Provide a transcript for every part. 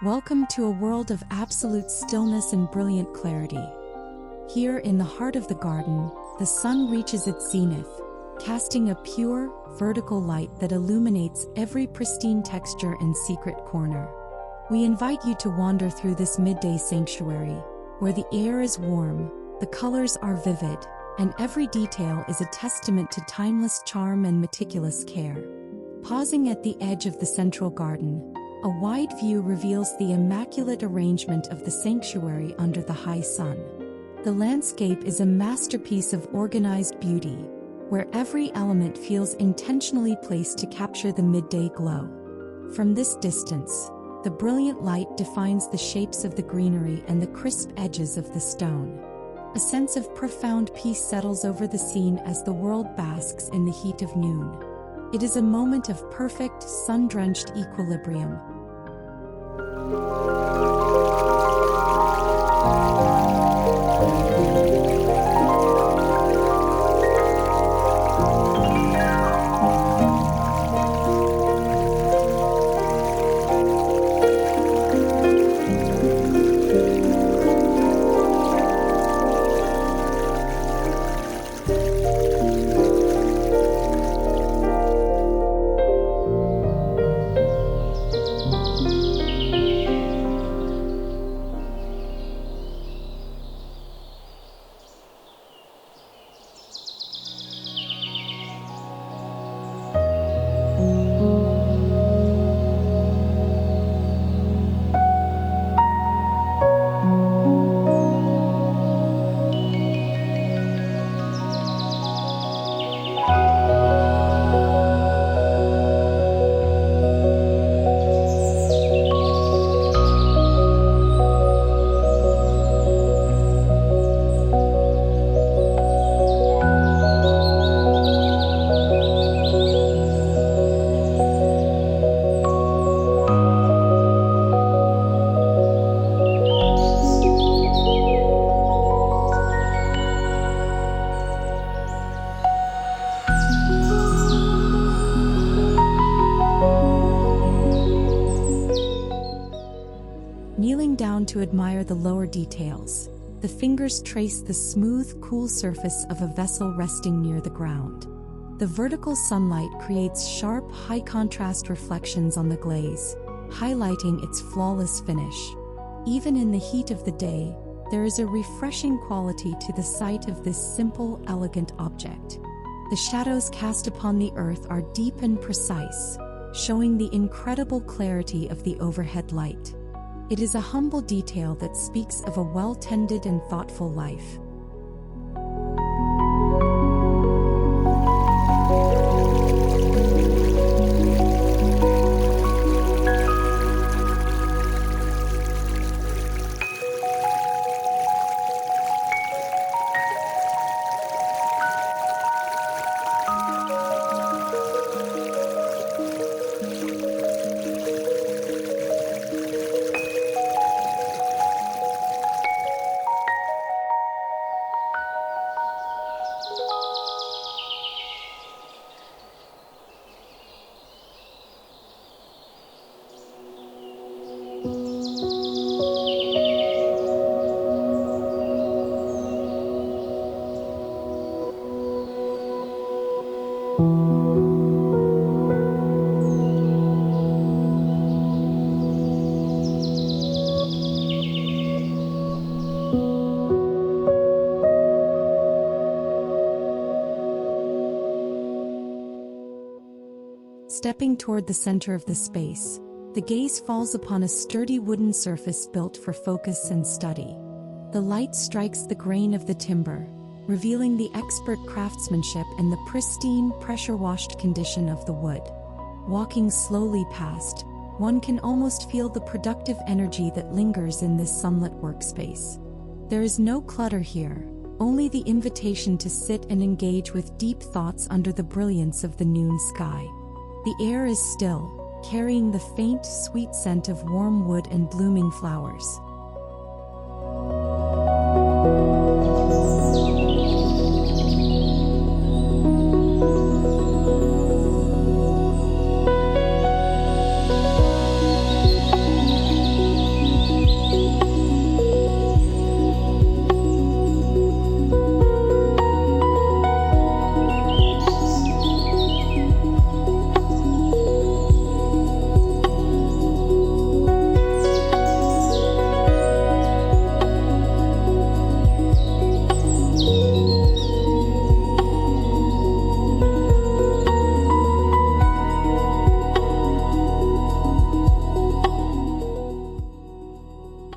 Welcome to a world of absolute stillness and brilliant clarity. Here in the heart of the garden, the sun reaches its zenith, casting a pure, vertical light that illuminates every pristine texture and secret corner. We invite you to wander through this midday sanctuary, where the air is warm, the colors are vivid, and every detail is a testament to timeless charm and meticulous care. Pausing at the edge of the central garden, a wide view reveals the immaculate arrangement of the sanctuary under the high sun. The landscape is a masterpiece of organized beauty, where every element feels intentionally placed to capture the midday glow. From this distance, the brilliant light defines the shapes of the greenery and the crisp edges of the stone. A sense of profound peace settles over the scene as the world basks in the heat of noon. It is a moment of perfect, sun-drenched equilibrium. Kneeling down to admire the lower details, the fingers trace the smooth, cool surface of a vessel resting near the ground. The vertical sunlight creates sharp, high-contrast reflections on the glaze, highlighting its flawless finish. Even in the heat of the day, there is a refreshing quality to the sight of this simple, elegant object. The shadows cast upon the earth are deep and precise, showing the incredible clarity of the overhead light. It is a humble detail that speaks of a well-tended and thoughtful life. Stepping toward the center of the space, the gaze falls upon a sturdy wooden surface built for focus and study. The light strikes the grain of the timber, revealing the expert craftsmanship and the pristine, pressure-washed condition of the wood. Walking slowly past, one can almost feel the productive energy that lingers in this sunlit workspace. There is no clutter here, only the invitation to sit and engage with deep thoughts under the brilliance of the noon sky. The air is still, carrying the faint, sweet scent of warm wood and blooming flowers.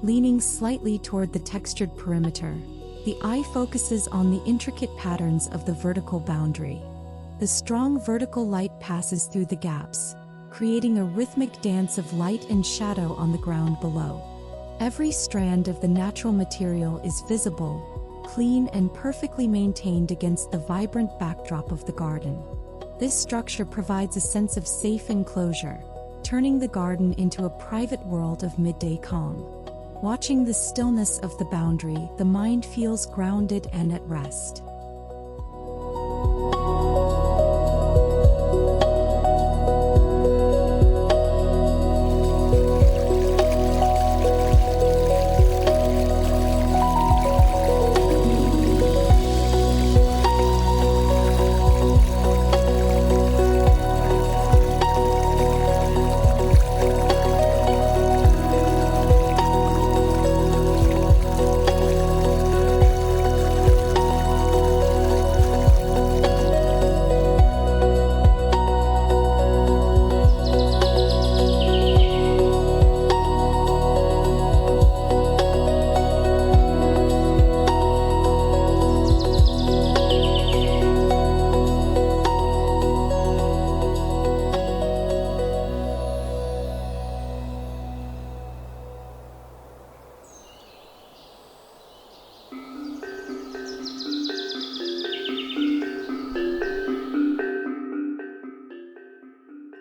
Leaning slightly toward the textured perimeter, the eye focuses on the intricate patterns of the vertical boundary. The strong vertical light passes through the gaps, creating a rhythmic dance of light and shadow on the ground below. Every strand of the natural material is visible, clean and perfectly maintained against the vibrant backdrop of the garden. This structure provides a sense of safe enclosure, turning the garden into a private world of midday calm. Watching the stillness of the boundary, the mind feels grounded and at rest.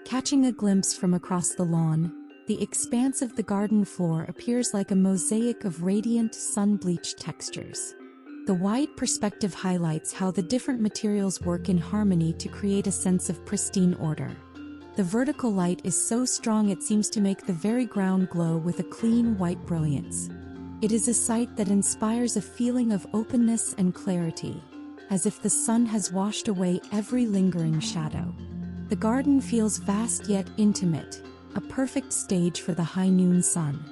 Catching a glimpse from across the lawn, the expanse of the garden floor appears like a mosaic of radiant, sun-bleached textures. The wide perspective highlights how the different materials work in harmony to create a sense of pristine order. The vertical light is so strong it seems to make the very ground glow with a clean white brilliance. It is a sight that inspires a feeling of openness and clarity, as if the sun has washed away every lingering shadow. The garden feels vast yet intimate, a perfect stage for the high noon sun.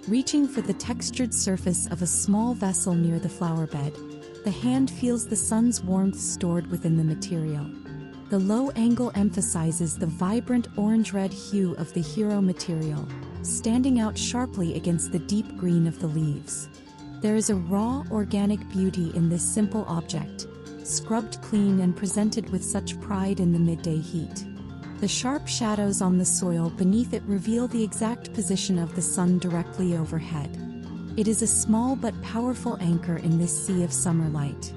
Reaching for the textured surface of a small vessel near the flower bed, the hand feels the sun's warmth stored within the material. The low angle emphasizes the vibrant orange-red hue of the hero material, standing out sharply against the deep green of the leaves. There is a raw, organic beauty in this simple object, scrubbed clean and presented with such pride in the midday heat. The sharp shadows on the soil beneath it reveal the exact position of the sun directly overhead. It is a small but powerful anchor in this sea of summer light.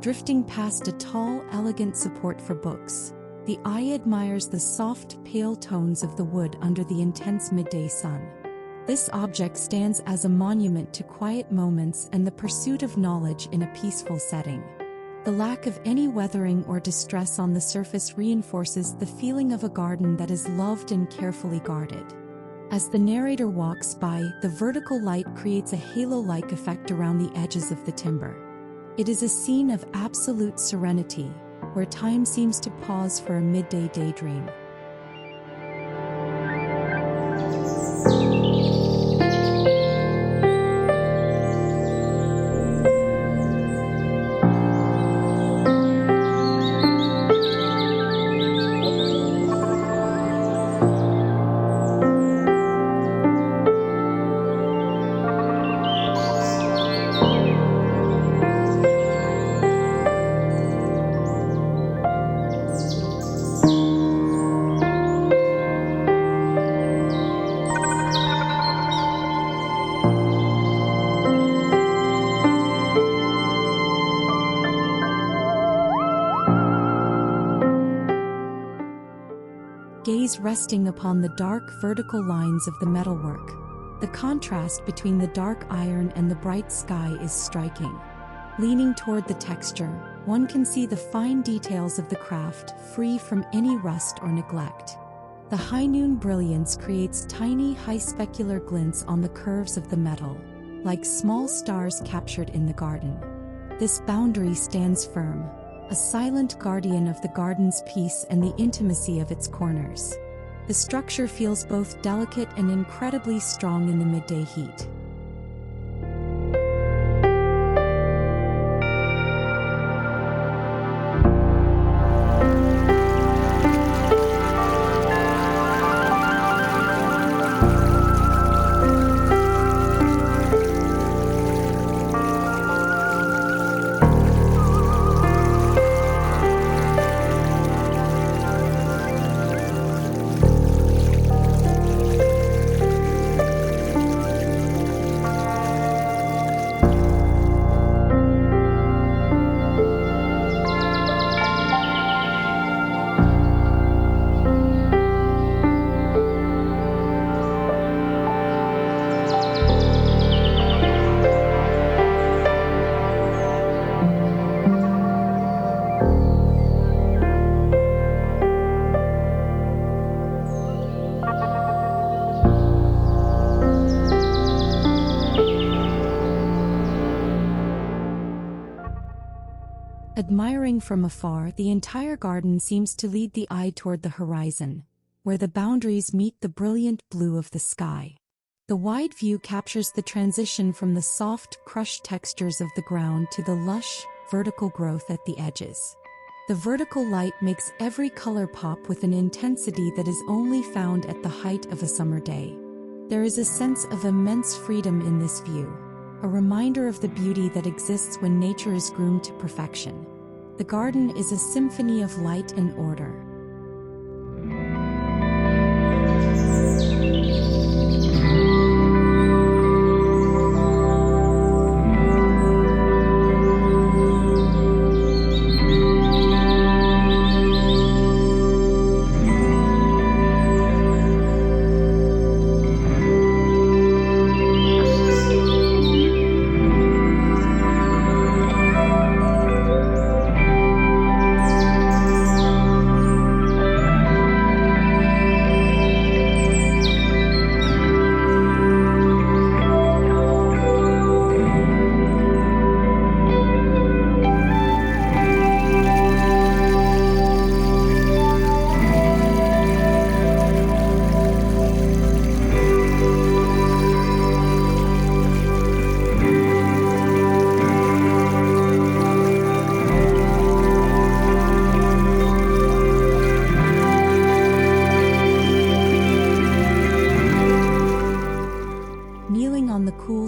drifting past a tall, elegant support for books. The eye admires the soft, pale tones of the wood under the intense midday sun. This object stands as a monument to quiet moments and the pursuit of knowledge in a peaceful setting. The lack of any weathering or distress on the surface reinforces the feeling of a garden that is loved and carefully guarded. As the narrator walks by, the vertical light creates a halo-like effect around the edges of the timber. It is a scene of absolute serenity, where time seems to pause for a midday daydream. Gaze resting upon the dark vertical lines of the metalwork. The contrast between the dark iron and the bright sky is striking. Leaning toward the texture, one can see the fine details of the craft, free from any rust or neglect. The high noon brilliance creates tiny, high specular glints on the curves of the metal, like small stars captured in the garden. This boundary stands firm, a silent guardian of the garden's peace and the intimacy of its corners. The structure feels both delicate and incredibly strong in the midday heat. Admiring from afar, the entire garden seems to lead the eye toward the horizon, where the boundaries meet the brilliant blue of the sky. The wide view captures the transition from the soft, crushed textures of the ground to the lush, vertical growth at the edges. The vertical light makes every color pop with an intensity that is only found at the height of a summer day. There is a sense of immense freedom in this view, a reminder of the beauty that exists when nature is groomed to perfection. The garden is a symphony of light and order.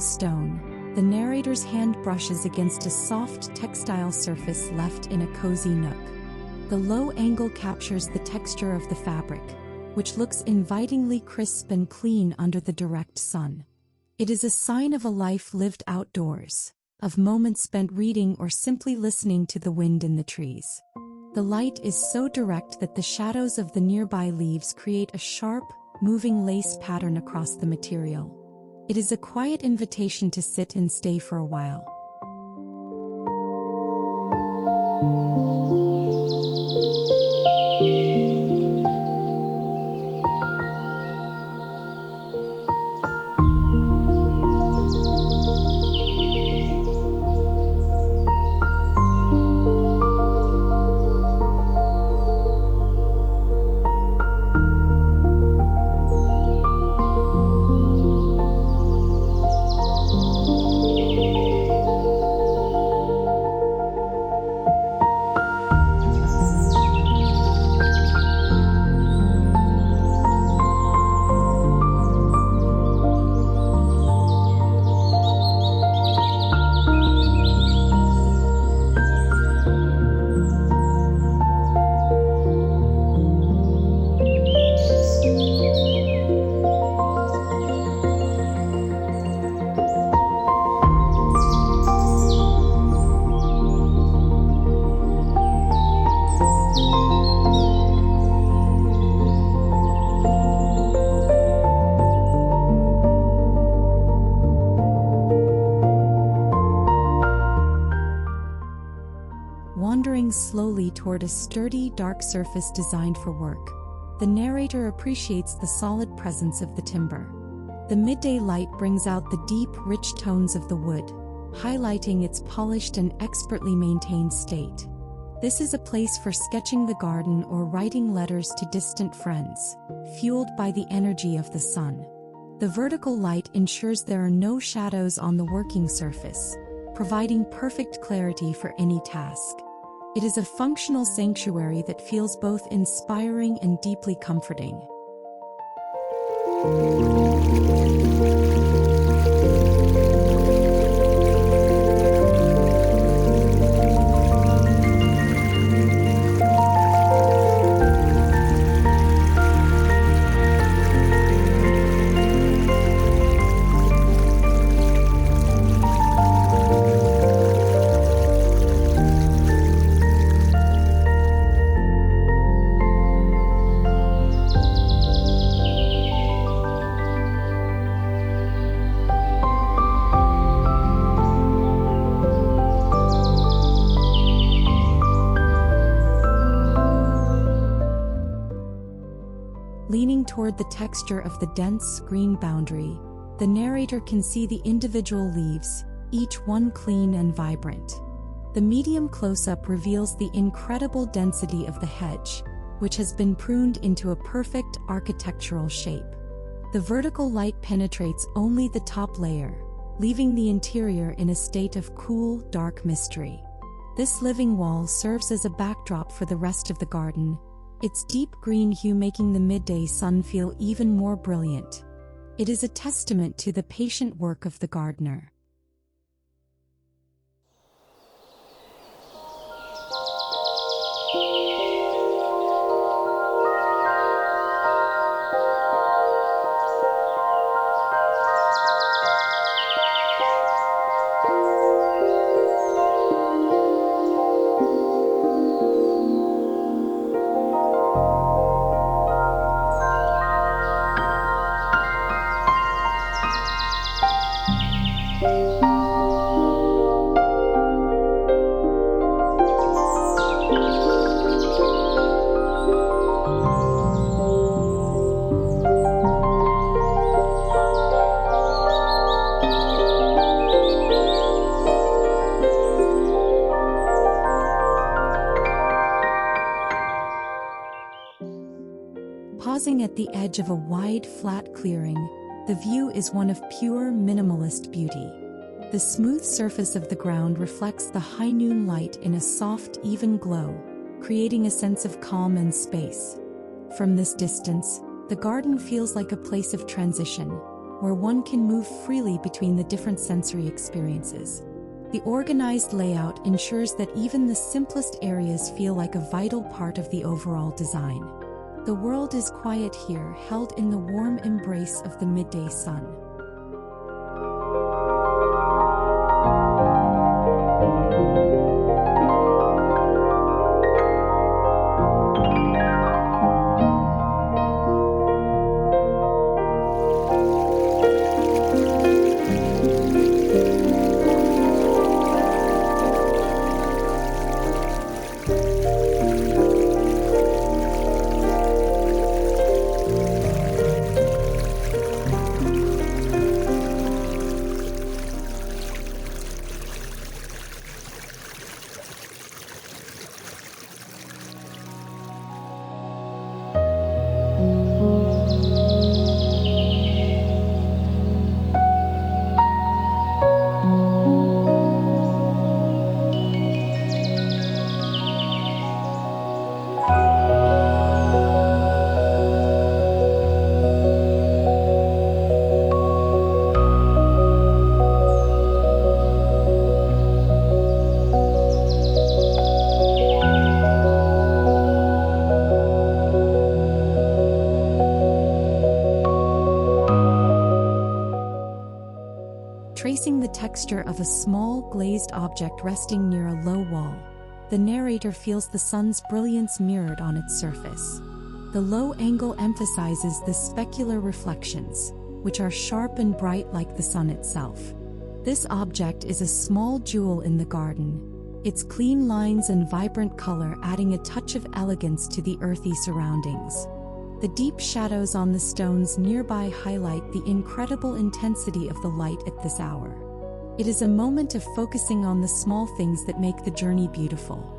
Stone, the narrator's hand brushes against a soft textile surface left in a cozy nook. The low angle captures the texture of the fabric, which looks invitingly crisp and clean under the direct sun. It is a sign of a life lived outdoors, of moments spent reading or simply listening to the wind in the trees. The light is so direct that the shadows of the nearby leaves create a sharp, moving lace pattern across the material. It is a quiet invitation to sit and stay for a while. Wandering slowly toward a sturdy, dark surface designed for work, the narrator appreciates the solid presence of the timber. The midday light brings out the deep, rich tones of the wood, highlighting its polished and expertly maintained state. This is a place for sketching the garden or writing letters to distant friends, fueled by the energy of the sun. The vertical light ensures there are no shadows on the working surface, providing perfect clarity for any task. It is a functional sanctuary that feels both inspiring and deeply comforting. Leaning toward the texture of the dense, green boundary, the narrator can see the individual leaves, each one clean and vibrant. The medium close-up reveals the incredible density of the hedge, which has been pruned into a perfect architectural shape. The vertical light penetrates only the top layer, leaving the interior in a state of cool, dark mystery. This living wall serves as a backdrop for the rest of the garden, its deep green hue making the midday sun feel even more brilliant. It is a testament to the patient work of the gardener. Pausing at the edge of a wide, flat clearing, the view is one of pure, minimalist beauty. The smooth surface of the ground reflects the high noon light in a soft, even glow, creating a sense of calm and space. From this distance, the garden feels like a place of transition, where one can move freely between the different sensory experiences. The organized layout ensures that even the simplest areas feel like a vital part of the overall design. The world is quiet here, held in the warm embrace of the midday sun. texture of a small, glazed object resting near a low wall. The narrator feels the sun's brilliance mirrored on its surface. The low angle emphasizes the specular reflections, which are sharp and bright like the sun itself. This object is a small jewel in the garden, its clean lines and vibrant color adding a touch of elegance to the earthy surroundings. The deep shadows on the stones nearby highlight the incredible intensity of the light at this hour. It is a moment of focusing on the small things that make the journey beautiful.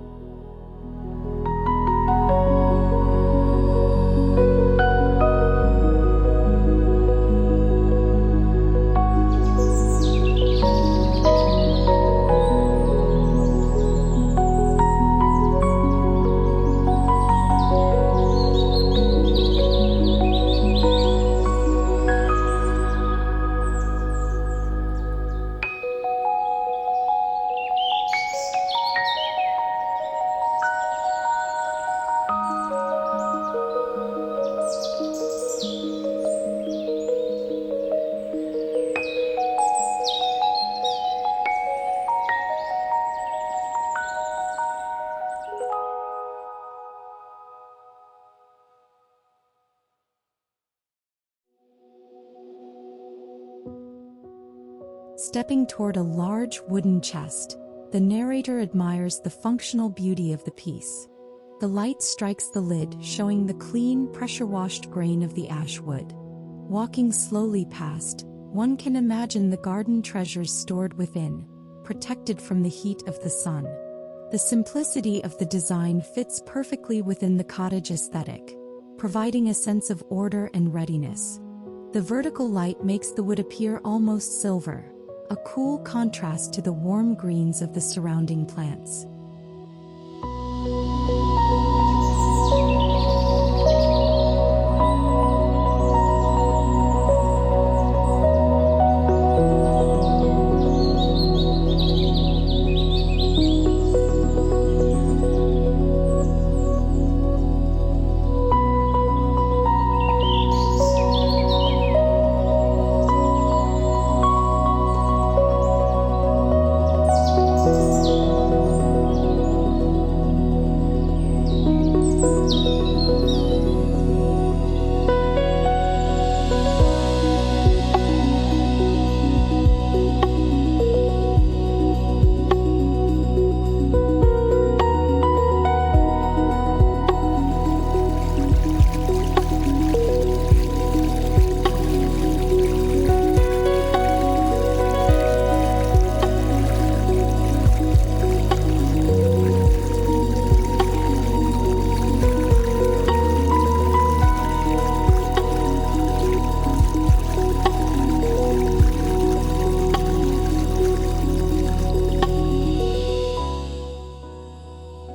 Stepping toward a large wooden chest, the narrator admires the functional beauty of the piece. The light strikes the lid, showing the clean, pressure-washed grain of the ash wood. Walking slowly past, one can imagine the garden treasures stored within, protected from the heat of the sun. The simplicity of the design fits perfectly within the cottage aesthetic, providing a sense of order and readiness. The vertical light makes the wood appear almost silver, a cool contrast to the warm greens of the surrounding plants.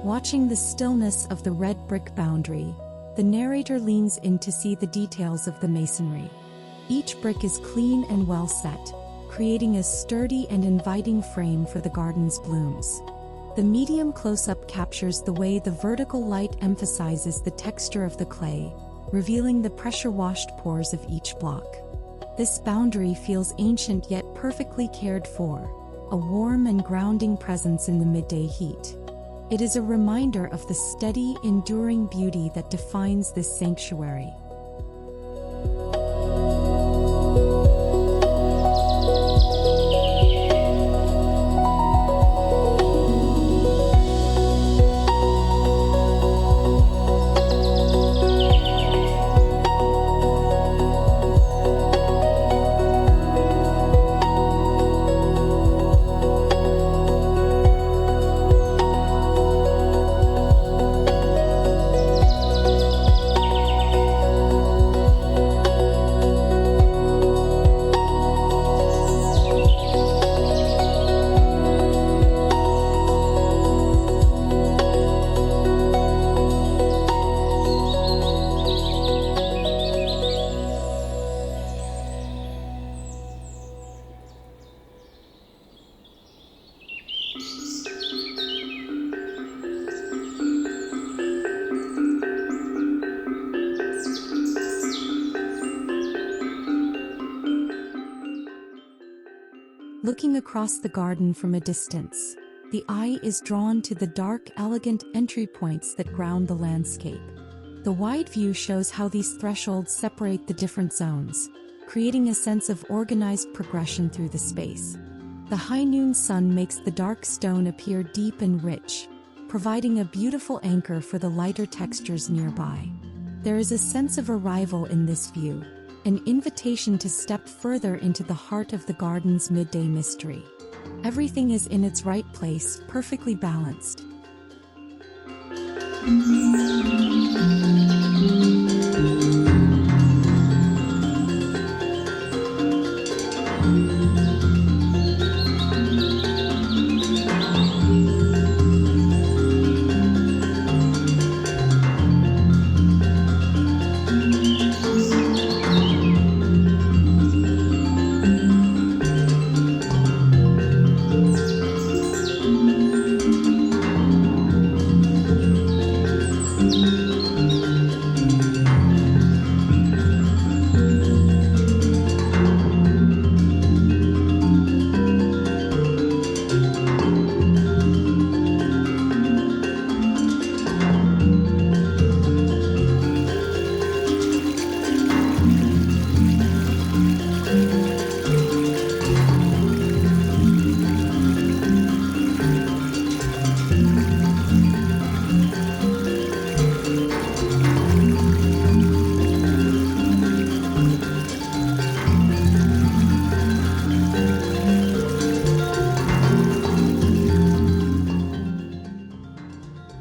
Watching the stillness of the red brick boundary, the narrator leans in to see the details of the masonry. Each brick is clean and well set, creating a sturdy and inviting frame for the garden's blooms. The medium close-up captures the way the vertical light emphasizes the texture of the clay, revealing the pressure-washed pores of each block. This boundary feels ancient yet perfectly cared for, a warm and grounding presence in the midday heat. It is a reminder of the steady, enduring beauty that defines this sanctuary. Looking across the garden from a distance, the eye is drawn to the dark, elegant entry points that ground the landscape. The wide view shows how these thresholds separate the different zones, creating a sense of organized progression through the space. The high noon sun makes the dark stone appear deep and rich, providing a beautiful anchor for the lighter textures nearby. There is a sense of arrival in this view, an invitation to step further into the heart of the garden's midday mystery. Everything is in its right place, perfectly balanced.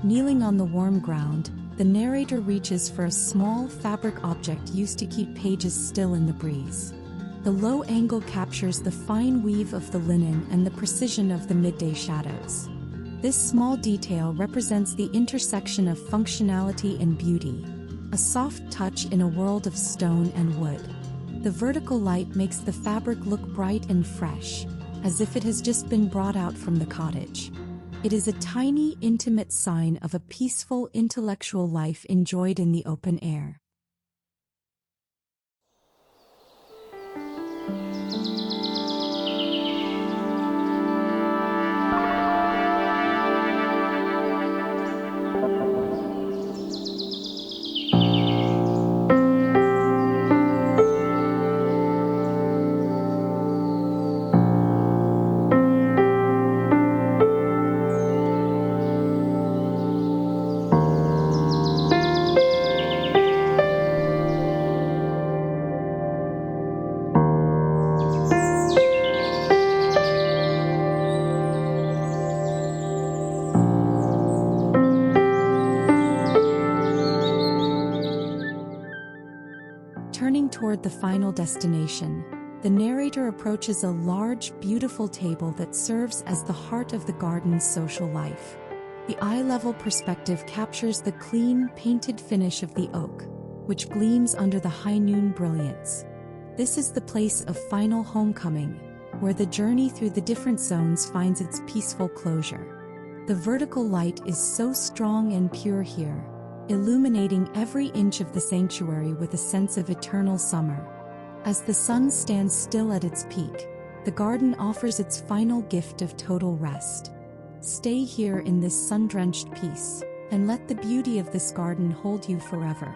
Kneeling on the warm ground, the narrator reaches for a small fabric object used to keep pages still in the breeze. The low angle captures the fine weave of the linen and the precision of the midday shadows. This small detail represents the intersection of functionality and beauty, a soft touch in a world of stone and wood. The vertical light makes the fabric look bright and fresh, as if it has just been brought out from the cottage. It is a tiny, intimate sign of a peaceful, intellectual life enjoyed in the open air. Turning toward the final destination, the narrator approaches a large, beautiful table that serves as the heart of the garden's social life. The eye-level perspective captures the clean, painted finish of the oak, which gleams under the high noon brilliance. This is the place of final homecoming, where the journey through the different zones finds its peaceful closure. The vertical light is so strong and pure here, illuminating every inch of the sanctuary with a sense of eternal summer. As the sun stands still at its peak, the garden offers its final gift of total rest. Stay here in this sun-drenched peace, and let the beauty of this garden hold you forever.